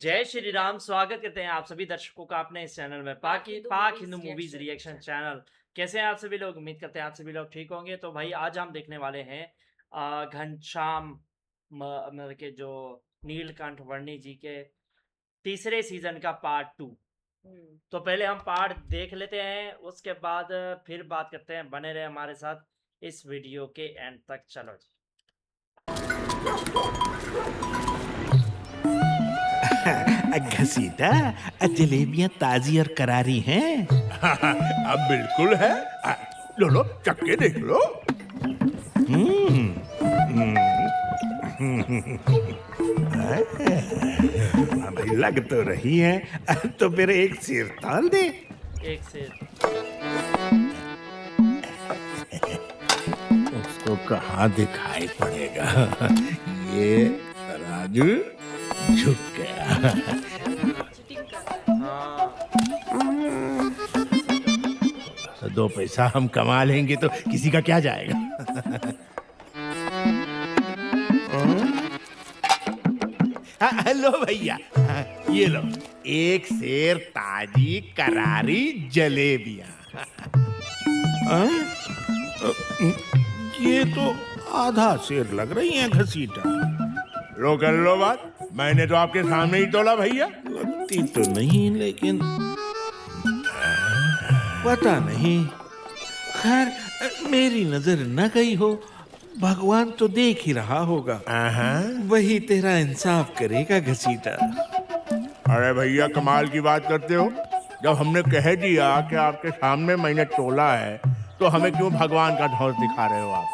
जय श्री राम। स्वागत करते हैं आप सभी दर्शकों का अपने इस चैनल में पाक हिंदू मूवीज रिएक्शन चैनल। कैसे हैं आप सभी लोग? उम्मीद करते हैं आप सभी लोग ठीक होंगे। तो भाई आज हम देखने वाले हैं घनश्याम मतलब के जो नीलकंठ वर्णी जी के तीसरे सीजन का पार्ट 2। तो पहले हम पार्ट देख लेते हैं, उसके बाद फिर बात करते हैं। बने रहे हमारे साथ इस वीडियो के एंड तक। चलो जी। घसीटा, जलेबियां ताजी और करारी हैं। अब बिल्कुल है। लो लो, चक्के देख लो। भाई लग तो रही है, तो फिर एक सिर ताल दे। एक से उसको कहाँ दिखाई पड़ेगा? ये राजू झुक गया। दो पैसा हम कमा लेंगे तो किसी का क्या जाएगा। लो भैया, ये लो एक शेर ताजी करारी जलेबियां। ये तो आधा शेर लग रही है घसीटा। लो कर लो बात, मैंने तो आपके सामने ही तोला भैया। लगती तो नहीं, लेकिन पता नहीं। खैर, मेरी नजर न गई हो, भगवान तो देख ही रहा होगा। वही तेरा इंसाफ करेगा घसीटा। अरे भैया, कमाल की बात करते हो। जब हमने कह दिया कि आपके सामने मैंने तोला है, तो हमें क्यों भगवान का ढौस दिखा रहे हो आप?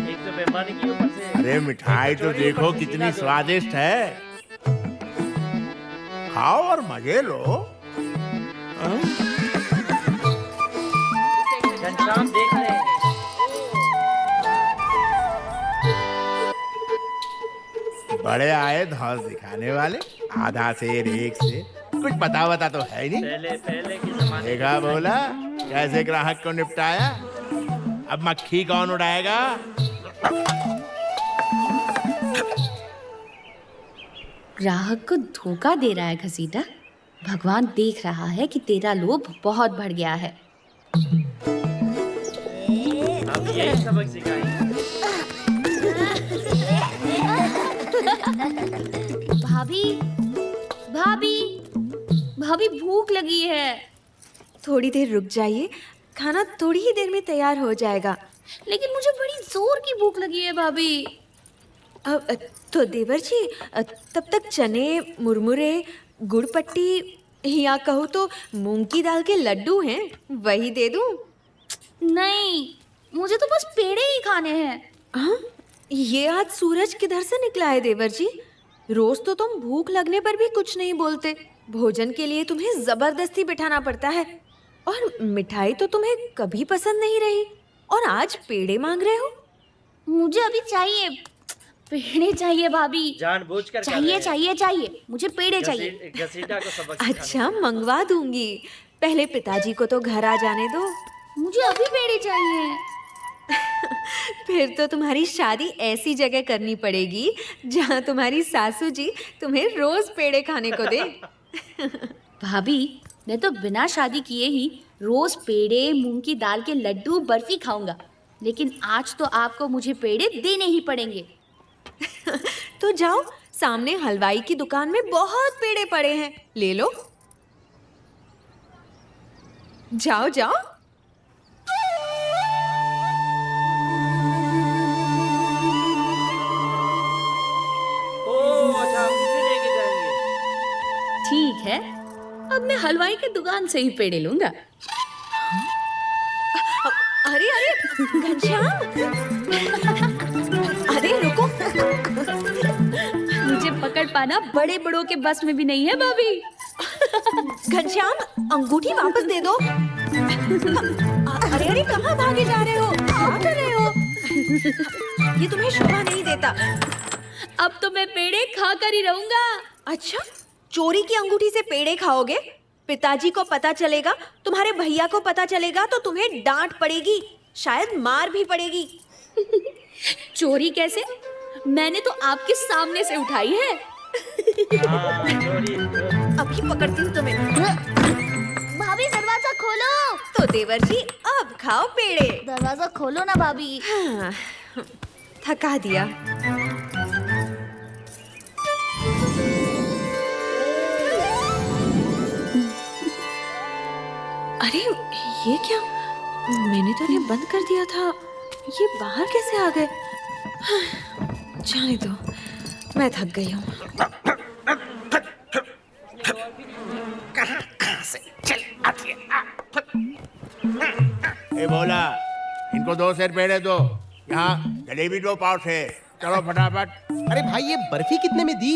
एक तो बेईमानी की ऊपर से। अरे मिठाई तो देखो कितनी स्वादिष्ट है। खाओ और मजे लो। घनश्याम देख रहे हैं। बड़े आए धौस दिखाने वाले। आधा शेर एक से कुछ पता तो है नहीं। पहले के जमाने देखा बोला कैसे ग्राहक को निपटाया। अब मक्खी कौन उड़ाएगा? ग्राहक को धोखा दे रहा है घसीटा। भगवान देख रहा है कि तेरा लोभ बहुत बढ़ गया है। अब यही सबक सिखाएंगे। भाभी भाभी भाभी, भूख लगी है। थोड़ी देर रुक जाइए, खाना थोड़ी ही देर में तैयार हो जाएगा। लेकिन मुझे बड़ी जोर की भूख लगी है भाभी। तो देवर जी, तब तक चने, मुरमुरे, गुड़ पट्टी या कहो तो मूंग की दाल के लड्डू हैं, वही दे दूं? नहीं, मुझे तो बस पेड़े ही खाने हैं। हाँ, ये आज सूरज किधर से निकला है देवर जी? रोज तो तुम भूख लगने पर भी कुछ नहीं बोलते। भोजन के लिए तुम्हें जबरदस्ती बिठाना पड़ता है, और मिठाई तो तुम्हें कभी पसंद नहीं रही, और आज पेड़े मांग रहे हो? मुझे अभी चाहिए, पेड़े चाहिए भाभी। जानबूझकर कर रहे चाहिए हैं। चाहिए चाहिए, मुझे पेड़े चाहिए। घसीटा को सबक सिखाने। अच्छा, मंगवा दूंगी। पहले पिताजी को तो घर आ जाने दो। मुझे अभी पेड़े चाहिए। फिर तो तुम्हारी शादी ऐसी जगह करनी पड़ेगी जहाँ तुम्हारी सासू जी तुम्हें रोज पेड़े खाने को दे। भाभी, मैं तो बिना शादी किए ही रोज पेड़े, मूंग की दाल के लड्डू, बर्फी खाऊंगा। लेकिन आज तो आपको मुझे पेड़े देने ही पड़ेंगे। तो जाओ, सामने हलवाई की दुकान में बहुत पेड़े पड़े हैं, ले लो। जाओ जाओ। अच्छा, मुझे लेके जाएंगे। ठीक है, अब मैं हलवाई की दुकान से ही पेड़े लूंगा। अरे अरे घनश्याम, अरे रुको। मुझे पकड़ पाना बड़े बड़ों के बस में भी नहीं है भाभी। घनश्याम, अंगूठी वापस दे दो। अरे अरे, कहाँ भागे जा रहे हो? क्या कर रहे हो? ये तुम्हें शोभा नहीं देता। अब तो मैं पेड़े खा कर ही रहूंगा। अच्छा, चोरी की अंगूठी से पेड़े खाओगे? पिताजी को पता चलेगा, तुम्हारे भैया को पता चलेगा तो तुम्हें डांट पड़ेगी, शायद मार भी पड़ेगी। चोरी कैसे? मैंने तो आपके सामने से उठाई है। हाँ, चोरी अभी पकड़ती हूँ तुम्हें। भाभी दरवाजा खोलो। तो देवर जी अब खाओ पेड़े। दरवाजा खोलो ना भाभी। हाँ, थका दिया। अरे ये क्या? मैंने तो इन्हें बंद कर दिया था। ये बाहर कैसे आ गए? हाँ, जाने दो, मैं थक गई हूँ। ए भोला, इनको 2 सेर पेड़े दो। यहाँ जलेबी 2 पाव से। चलो फटाफट। अरे भाई ये बर्फी कितने में दी?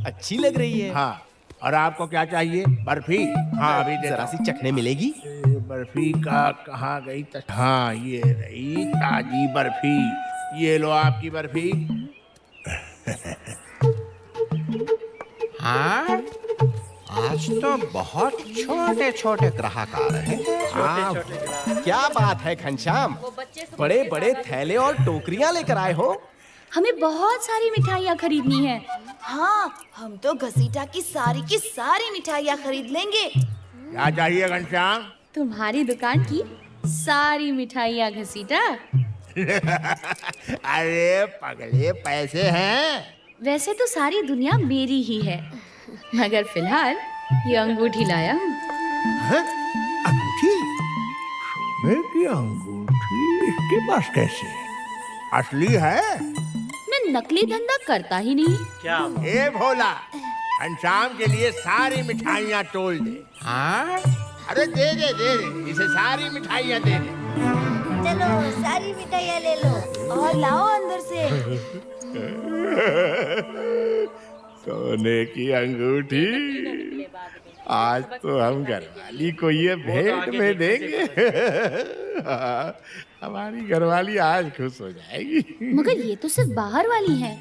अच्छी लग रही है। हाँ, और आपको क्या चाहिए? बर्फी? हाँ, अभी देता जरा हूँ। सी चखने मिलेगी? बर्फी का कहाँ गई? हाँ, ये रही ताजी बर्फी। ये लो आपकी बर्फी। हाँ, आज तो बहुत छोटे छोटे ग्राहक आ रहे हैं। हाँ, क्या बात है घनश्याम, बड़े बड़े थैले और टोकरियां लेकर आए हो। हमें बहुत सारी मिठाइयाँ खरीदनी है। हाँ, हम तो घसीटा की सारी मिठाइयाँ खरीद लेंगे। क्या चाहिए घनश्याम? तुम्हारी दुकान की सारी मिठाइयाँ घसीटा। अरे पगले, पैसे हैं? वैसे तो सारी दुनिया मेरी ही है, मगर फिलहाल ये अंगूठी लाया हूँ। हैं? अंगूठी? सोने की अंगूठी इसके पास कैसे? असली है? मैं नकली धंधा करता ही नहीं। क्या ए भोला, घनश्याम के लिए सारी मिठाइयाँ तोल दे। हाँ, अरे दे दे दे दे, इसे सारी मिठाइयाँ दे दे। चलो सारी मिठाइयाँ ले लो और लाओ अंदर से। सोने की अंगूठी, आज तो हम घरवाली को ये भेंट में देंगे। हमारी घरवाली आज खुश हो जाएगी। मगर ये तो सिर्फ बाहर वाली है,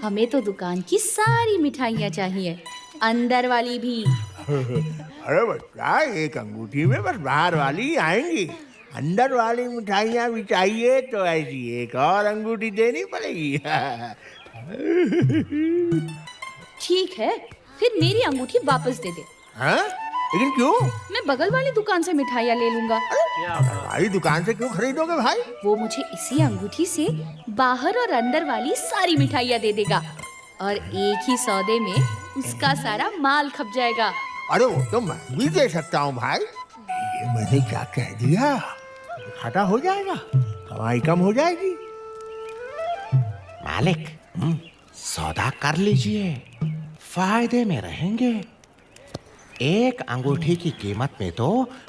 हमें तो दुकान की सारी मिठाइयाँ चाहिए, अंदर वाली भी। अरे बच्चा, एक अंगूठी में बस बाहर वाली ही आएंगी। अंदर वाली मिठाइयाँ भी चाहिए तो ऐसी एक और अंगूठी देनी पड़ेगी। ठीक है, फिर मेरी अंगूठी वापस दे दे। हाँ? लेकिन क्यों? मैं बगल वाली दुकान से मिठाइयाँ ले लूंगा। क्या हमारी दुकान से क्यों खरीदोगे भाई? वो मुझे इसी अंगूठी से बाहर और अंदर वाली सारी मिठाइयाँ दे देगा और एक ही सौदे में उसका सारा माल खप जाएगा। अरे वो तो मैं भी दे सकता हूँ भाई। ये मैंने क्या कह दिया? घाटा हो जाएगा, कमाई कम हो जाएगी। मालिक, सौदा कर लीजिए, फायदे में रहेंगे। एक अंगूठी की कीमत में तो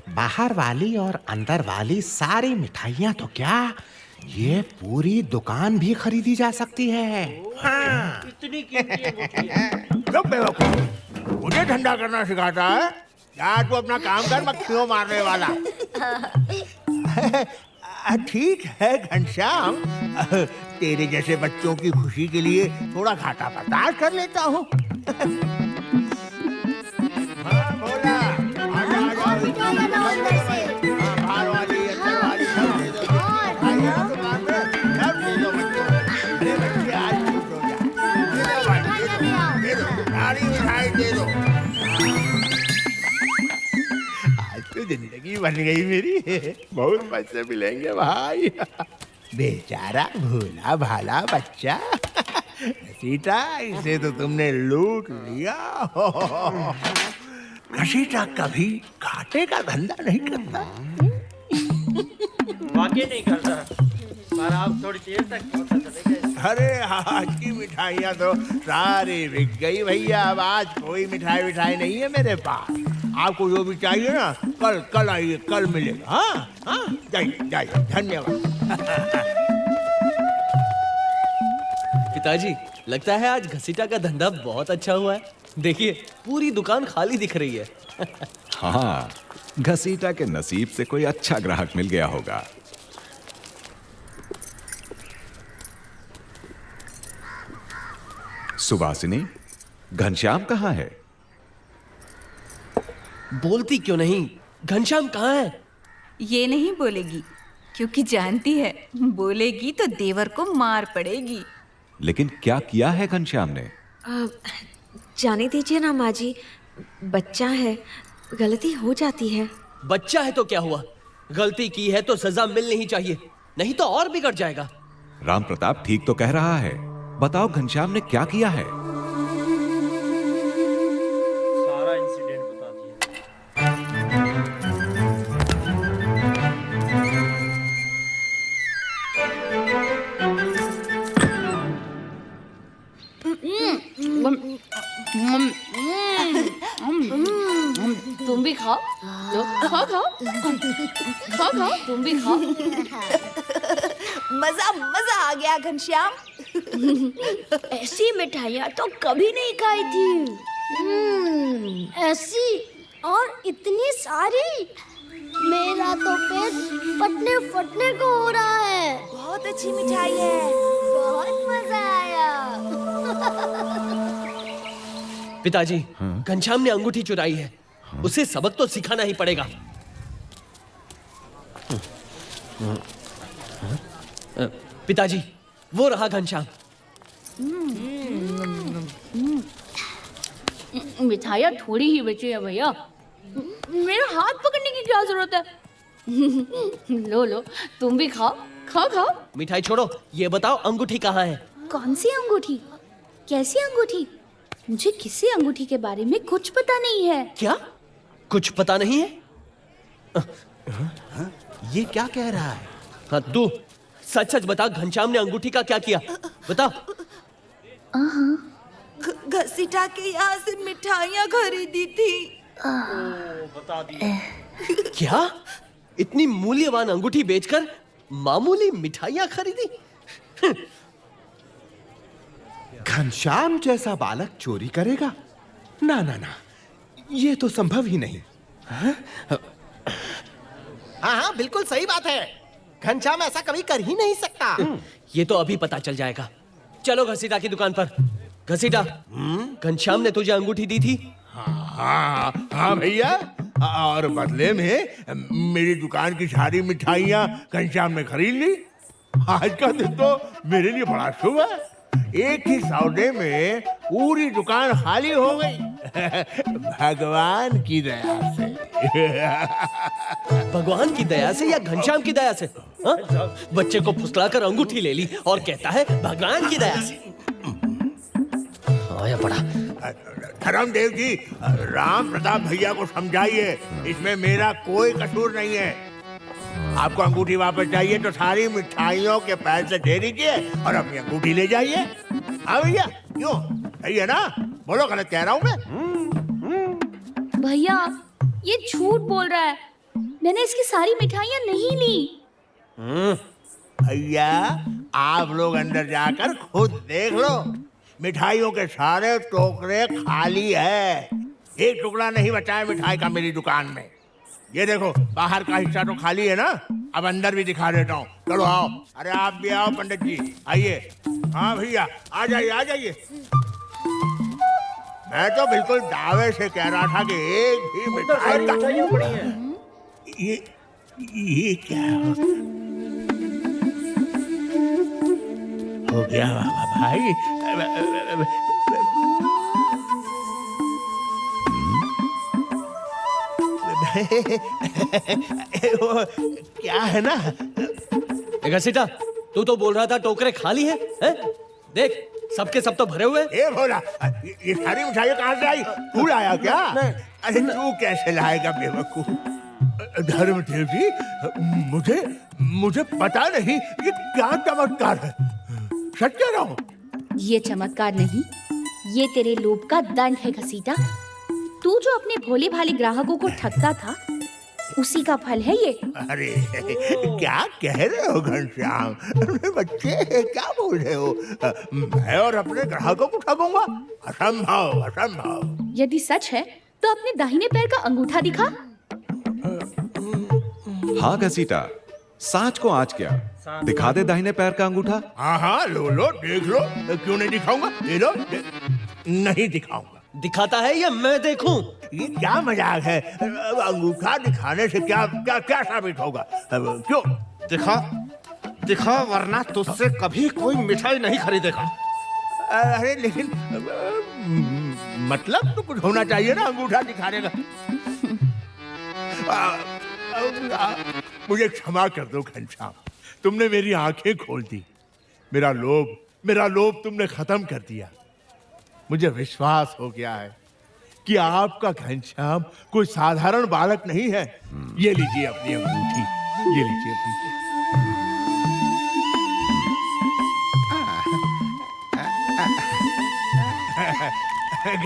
बाहर वाली और अंदर वाली सारी मिठाइयाँ तो क्या, ये पूरी दुकान भी खरीदी जा सकती है। हाँ। इतनी कीमती अंगूठी है? लो बेवकूफ, मुझे धंधा करना सिखाता है? यार तू अपना काम कर, मक्खियों मारने वाला। ठीक है घनश्याम, तेरे जैसे बच्चों की खुशी के लिए थोड़ा घाटा बर्दाश्त कर लेता हूँ। हाँ, भोला, और मिठाइयाँ लाओ अंदर से। हाँ, बाहर वाली, अंदर वाली, सब दे दो। मिठाइयाँ दुकान पे सब दे दो बच्चों को। अरे बच्चे आज खुश हो जाए। दे दो भाई, दे दो, सारी मिठाई दे दो। आज तो जिंदगी बन गई मेरी, बहुत पैसे मिलेंगे भाई। बेचारा भोला भाला बच्चा, घसीटा, इसे तो तुमने लूट लिया। घसीटा कभी घाटे का धंधा नहीं करता। वाकई नहीं करता, पर आप थोड़ी देर तक पता चलेगा। अरे आज की मिठाइयाँ तो सारी बिक गई भैया। अब आज कोई मिठाई नहीं है मेरे पास। आपको जो भी चाहिए ना, कल आइए, कल मिलेगा। हाँ हाँ, जाइए जाइए, धन्यवाद। पिताजी, लगता है आज घसीटा का धंधा बहुत अच्छा हुआ है। देखिए, पूरी दुकान खाली दिख रही है। हाँ, घसीटा के नसीब से कोई अच्छा ग्राहक मिल गया होगा। सुवासिनी, घनश्याम कहाँ है? बोलती क्यों नहीं? घनश्याम कहाँ है? ये नहीं बोलेगी, क्योंकि जानती है बोलेगी तो देवर को मार पड़ेगी। लेकिन क्या किया है घनश्याम ने? जाने दीजिए ना माँ जी, बच्चा है, गलती हो जाती है। बच्चा है तो क्या हुआ, गलती की है तो सजा मिलनी ही चाहिए, नहीं तो और बिगड़ जाएगा। राम प्रताप ठीक तो कह रहा है। बताओ घनश्याम ने क्या किया है? सारा इंसिडेंट बता दिया। तुम भी खाओ, लो, खाओ खाओ खाओ खाओ, तुम भी खाओ। मजा मजा आ गया घनश्याम। ऐसी मिठाइयाँ तो कभी नहीं खाई थी। ऐसी और इतनी सारी, मेरा तो पेट फटने फटने को हो रहा है। बहुत अच्छी मिठाई है, बहुत मजा आया। पिताजी, घनश्याम ने अंगूठी चुराई है, उसे सबक तो सिखाना ही पड़ेगा। पिताजी, वो रहा घनश्याम। मिठाइयाँ थोड़ी ही बची है भैया, मेरा हाथ पकड़ने की क्या जरूरत है। लो लो, तुम भी खाओ, खाओ खाओ। मिठाई छोड़ो, ये बताओ अंगूठी कहाँ है? कौन सी अंगूठी? कैसी अंगूठी? मुझे किसी अंगूठी के बारे में कुछ पता नहीं है। क्या कुछ पता नहीं है? ये क्या कह रहा है? हाँ, तू सच सच बता, घनश्याम ने अंगूठी का क्या किया? बता। घसीटा के यहाँ से मिठाइयाँ खरीदी थी। बता दिया। क्या? इतनी मूल्यवान अंगूठी बेचकर मामूली मिठाइयाँ खरीदी? घनश्याम जैसा बालक चोरी करेगा? ना ना ना, ये तो संभव ही नहीं। हाँ हाँ, बिल्कुल सही बात है। घनश्याम ऐसा कभी कर ही नहीं सकता। ये तो अभी पता चल जाएगा। चलो घसीटा की दुकान पर। घसीटा, घनश्याम ने तुझे अंगूठी दी थी? हाँ हाँ भैया, और बदले में मेरी दुकान की सारी मिठाइयाँ घनश्याम ने खरीद ली। आज का दिन तो मेरे लिए बड़ा शुभ है। एक ही सौदे में पूरी दुकान खाली हो गई। भगवान की दया से। भगवान की दया से या घनश्याम की दया से? हाँ? बच्चे को फुसलाकर अंगूठी ले ली और कहता है भगवान की दया से। आया पड़ा। धर्मदेव जी, राम प्रताप भैया को समझाइए, इसमें मेरा कोई कसूर नहीं है। आपको अंगूठी वापस चाहिए तो सारी मिठाइयों के पैसे दे दीजिए और अपनी अंगूठी ले जाइए। हाँ भैया, क्यों? सही है ना? बोलो, गलत कह रहा हूँ मैं? भैया, ये झूठ बोल रहा है। मैंने इसकी सारी मिठाइयाँ नहीं ली। भैया, आप लोग अंदर जाकर खुद देख लो। मिठाइयों के सारे टोकरे खाली है। एक टुकड़ा नहीं बचा है मिठाई का मेरी दुकान में। ये देखो, बाहर का हिस्सा तो खाली है ना। अब अंदर भी दिखा देता हूँ। चलो आओ। अरे आप भी आओ पंडित जी, आइए। हाँ भैया, आ जाइए आ जाइए। मैं तो बिल्कुल दावे से कह रहा था कि एक भी मिठाई का... ये क्या हो गया भाई? वो क्या है ना, घसीटा, तू तो बोल रहा था टोकरे खाली हैं, हैं? देख, सबके सब तो भरे हुए। ए भोला, ये सारी मिठाइयाँ कहाँ से आई? तू लाया क्या? अरे तू कैसे लाएगा बेवकूफ? धर्मदेव जी, मुझे पता नहीं ये क्या चमत्कार है। सच कह रहा हूँ। ये चमत्कार नहीं, ये तेरे लोभ का दंड है घसीटा। तू जो अपने भोले भाले ग्राहकों को ठगता था, उसी का फल है ये। अरे क्या कह रहे हो घनश्याम? बच्चे क्या बोल रहे हो? मैं और अपने ग्राहकों को ठगूंगा? असंभव, असंभव। यदि सच है तो अपने दाहिने पैर का अंगूठा दिखा। हाँ घसीटा, सांच को आज क्या, दिखा दे दाहिने पैर का अंगूठा। हाँ हाँ, लो देख लो। क्यों नहीं दिखाऊंगा? ले लो। नहीं दिखाऊंगा। दिखाता है या मैं देखूं? ये क्या मजाक है? अंगूठा दिखाने से क्या क्या क्या साबित होगा? क्यों? दिखा, वरना तुझसे कभी कोई मिठाई नहीं खरीदेगा। अरे लेकिन मतलब तो कुछ होना चाहिए ना अंगूठा दिखाने का। मुझे क्षमा कर दो घनश्याम, तुमने मेरी आंखें खोल दी। मेरा लोभ तुमने खत्म कर दिया। मुझे विश्वास हो गया है कि आपका घनश्याम कोई साधारण बालक नहीं है। ये लीजिए अपनी अंगूठी, ये लीजिए अपनी।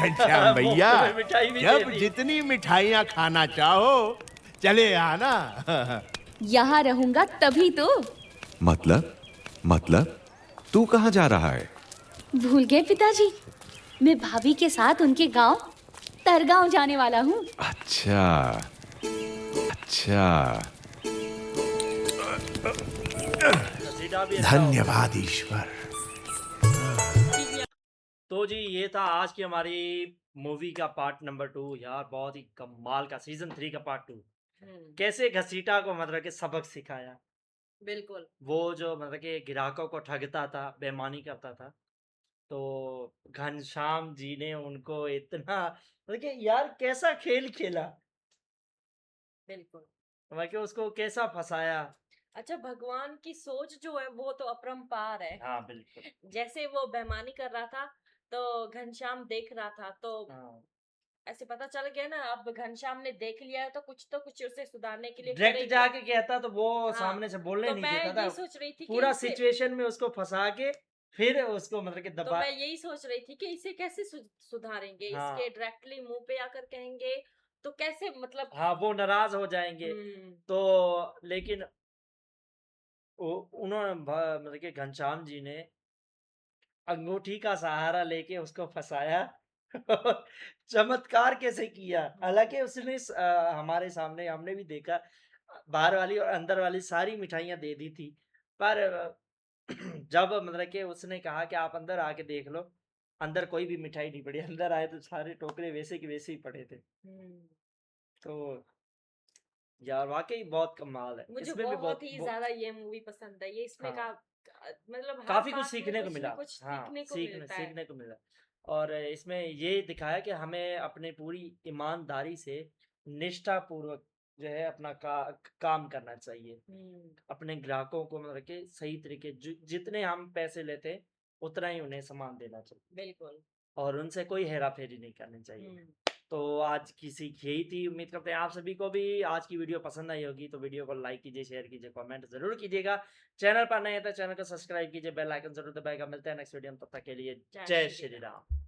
घनश्याम भैया, मिठाई भी दे जब दी। जितनी मिठाइयाँ खाना चाहो चले आना। यहाँ रहूंगा तभी तो। मतलब तू कहाँ जा रहा है? भूल गए पिताजी, मैं भाभी के साथ उनके गांव तरगांव जाने वाला हूँ। अच्छा अच्छा। घसीटा भी अच्छा हो। धन्यवाद ईश्वर। तो जी ये था आज की हमारी मूवी का पार्ट नंबर 2। यार बहुत ही कमाल का सीजन 3 का पार्ट 2। कैसे घसीटा को मतलब के सबक सिखाया। बिल्कुल। वो जो मतलब के ग्राहकों को ठगता था, बेईमानी करता था, तो घनश्याम जी ने उनको इतना मतलब कि यार कैसा खेल खेला, बिल्कुल। मतलब कि उसको कैसा फंसाया। अच्छा, भगवान की सोच जो है वो तो अपरंपार है। हाँ बिल्कुल। जैसे वो बेईमानी कर रहा था तो घनश्याम देख रहा था, तो हाँ। ऐसे पता चल गया ना, अब घनश्याम ने देख लिया है तो कुछ उसे सुधारने के लिए डायरेक्ट करेगा। जाके कहता तो वो हाँ, सामने से बोलने तो नहीं मैं देता ये था। सोच रही थी कि पूरा इसे- सिचुएशन में उसको फंसा के फिर उसको मतलब कि तो दबा। मैं यही सोच रही थी कि इसे कैसे सुधारेंगे। हाँ। इसके डायरेक्टली मुंह पे आकर कहेंगे तो कैसे, मतलब हाँ वो नाराज हो जाएंगे। तो लेकिन उन्होंने मतलब कि घनश्याम जी ने अंगूठी का सहारा लेके उसको फंसाया। चमत्कार कैसे किया। हालांकि उसने हमारे सामने हमने भी देखा, बाहर वाली और अंदर वाली सारी मिठाइयाँ दे दी थी, पर जब मतलब कि उसने कहा कि आप अंदर आके देख लो, अंदर कोई भी मिठाई नहीं पड़ी। अंदर आए तो सारे टोकरे वैसे के वैसे ही पड़े थे। तो यार वाकई बहुत कमाल है। मुझे इसमें भी बहुत ही ज्यादा ये मूवी पसंद है। ये इसमें हाँ। मतलब हर काफी कुछ पार्ट में सीखने को कुछ मिला। ना कुछ हाँ, सीखने को सीखने मिलता है। सीखने को मिला। और इसमें ये दिखाया कि हमें अपने पूरी ईमानदारी से निष्ठा पूर्वक जो है अपना काम करना चाहिए। अपने ग्राहकों को मतलब कि सही तरीके जितने हम पैसे लेते हैं उतना ही उन्हें सामान देना चाहिए। बिल्कुल। और उनसे कोई हेरा फेरी नहीं करनी चाहिए। तो आज की सीख यही थी। उम्मीद करते हैं आप सभी को भी आज की वीडियो पसंद आई होगी। तो वीडियो को लाइक कीजिए, शेयर कीजिए, कमेंट जरूर कीजिएगा। चैनल पर नए हैं तो चैनल को सब्सक्राइब कीजिए, बेल आइकन जरूर दबाएगा। मिलते हैं नेक्स्ट वीडियो में, तब तक के लिए जय श्री राम।